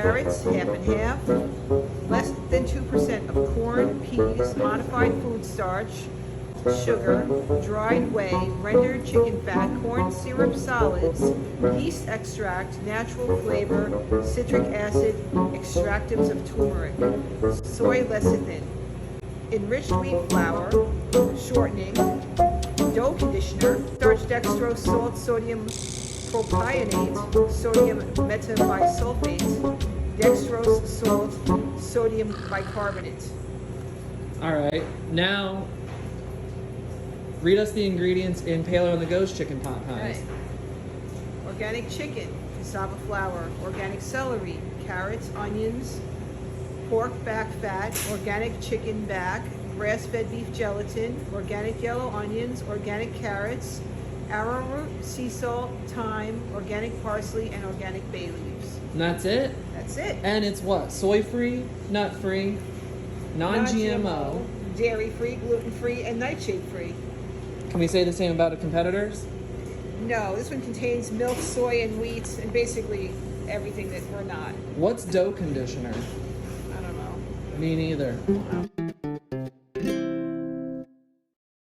carrots, half and half, less than 2% of corn, peas, modified food starch, sugar, dried whey, rendered chicken fat, corn syrup solids, yeast extract, natural flavor, citric acid, extractives of turmeric, soy lecithin, enriched wheat flour, shortening, dough conditioner, starch, dextrose, salt, sodium propionate, sodium metabisulfate, dextrose, salt, sodium bicarbonate. All right, now read us the ingredients in Paleo On the Go's chicken pot pies. Right. Organic chicken, cassava flour, organic celery, carrots, onions, pork back fat, organic chicken back, grass-fed beef gelatin, organic yellow onions, organic carrots, arrowroot, sea salt, thyme, organic parsley, and organic bay leaves. And that's it? That's it. And it's what? Soy-free, nut-free, non-GMO. Dairy-free, gluten-free, and nightshade-free. Can we say the same about the competitors? No, this one contains milk, soy, and wheat, and basically everything that we're not. What's dough conditioner? I don't know. Me neither.